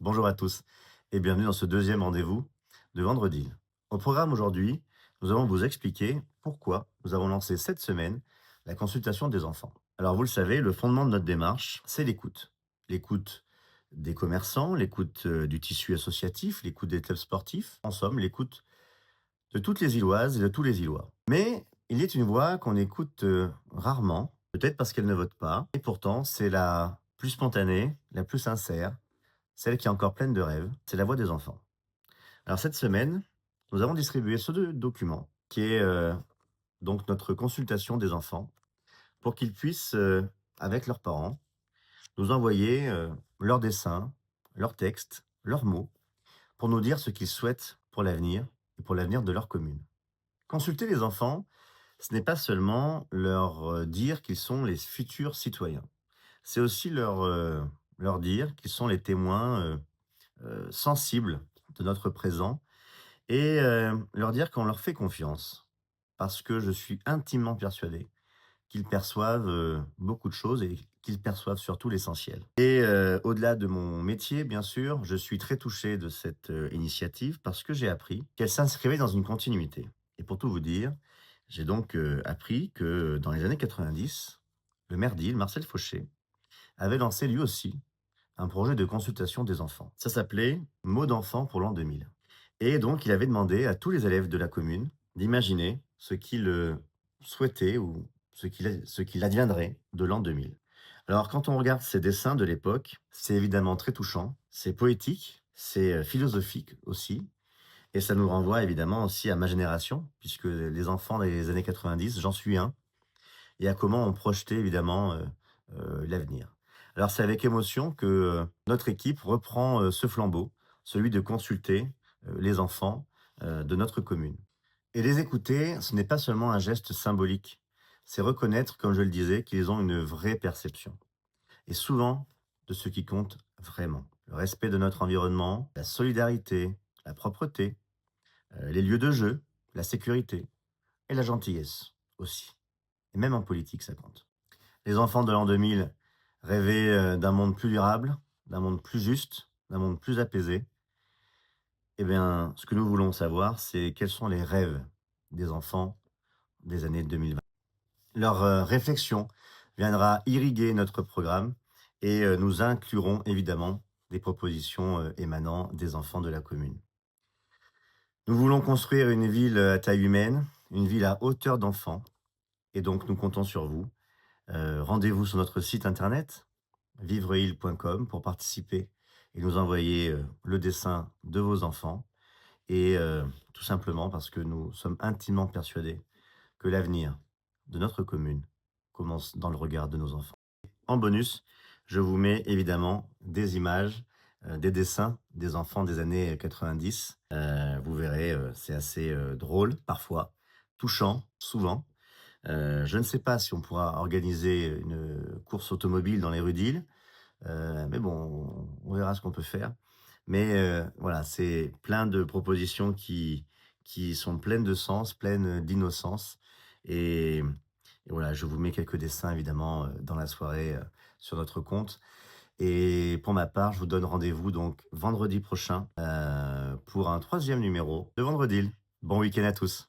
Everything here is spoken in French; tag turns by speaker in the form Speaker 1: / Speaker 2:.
Speaker 1: Bonjour à tous et bienvenue dans ce deuxième rendez-vous de Vendredi. Au programme aujourd'hui, nous allons vous expliquer pourquoi nous avons lancé cette semaine la consultation des enfants. Alors vous le savez, le fondement de notre démarche, c'est l'écoute. L'écoute des commerçants, l'écoute du tissu associatif, l'écoute des clubs sportifs, en somme, l'écoute de toutes les Illoises et de tous les Illois. Mais il est une voix qu'on écoute rarement, peut-être parce qu'elle ne vote pas, et pourtant c'est la plus spontanée, la plus sincère, celle qui est encore pleine de rêves, c'est la voix des enfants. Alors cette semaine, nous avons distribué ce document qui est donc notre consultation des enfants pour qu'ils puissent, avec leurs parents, nous envoyer leurs dessins, leurs textes, leurs mots, pour nous dire ce qu'ils souhaitent pour l'avenir et pour l'avenir de leur commune. Consulter les enfants, ce n'est pas seulement leur dire qu'ils sont les futurs citoyens, c'est aussi leur dire qu'ils sont les témoins sensibles de notre présent et leur dire qu'on leur fait confiance. Parce que je suis intimement persuadé qu'ils perçoivent, beaucoup de choses et qu'ils perçoivent surtout l'essentiel. Et au-delà de mon métier, bien sûr, je suis très touché de cette, initiative parce que j'ai appris qu'elle s'inscrivait dans une continuité. Et pour tout vous dire, j'ai donc, appris que dans les années 90, le maire d'Île, Marcel Fauché, avait lancé lui aussi un projet de consultation des enfants. Ça s'appelait «Mots d'enfant pour l'an 2000» et donc il avait demandé à tous les élèves de la commune d'imaginer ce qu'ils, souhaitaient ou ce qu'il adviendrait de l'an 2000. Alors quand on regarde ces dessins de l'époque, c'est évidemment très touchant, c'est poétique, c'est, philosophique aussi et ça nous renvoie évidemment aussi à ma génération puisque les enfants des années 90, j'en suis un et à comment on projetait évidemment, l'avenir. Alors c'est avec émotion que, notre équipe reprend, ce flambeau, celui de consulter, les enfants, de notre commune. Et les écouter, ce n'est pas seulement un geste symbolique, c'est reconnaître, comme je le disais, qu'ils ont une vraie perception et souvent de ce qui compte vraiment. Le respect de notre environnement, la solidarité, la propreté, les lieux de jeu, la sécurité et la gentillesse aussi. Et même en politique, ça compte. Les enfants de l'an 2000 rêvaient, d'un monde plus durable, d'un monde plus juste, d'un monde plus apaisé. Eh bien, ce que nous voulons savoir, c'est quels sont les rêves des enfants des années 2020. Leur, réflexion viendra irriguer notre programme et nous inclurons évidemment des propositions, émanant des enfants de la commune. Nous voulons construire une ville, à taille humaine, une ville à hauteur d'enfant et donc nous comptons sur vous. Rendez-vous sur notre site internet vivreil.com pour participer et nous envoyer, le dessin de vos enfants et tout simplement parce que nous sommes intimement persuadés que l'avenir de notre commune commence dans le regard de nos enfants. En bonus, je vous mets évidemment des images, des dessins des enfants des années 90. Vous verrez, c'est assez, drôle parfois, touchant souvent. Je ne sais pas si on pourra organiser une course automobile dans les rues d'Île. Mais bon, on verra ce qu'on peut faire. Mais voilà, c'est plein de propositions qui sont pleines de sens, pleines d'innocence et voilà, je vous mets quelques dessins évidemment, dans la soirée, sur notre compte et pour ma part, je vous donne rendez-vous donc vendredi prochain, pour un troisième numéro de Vendredi. Bon week-end à tous.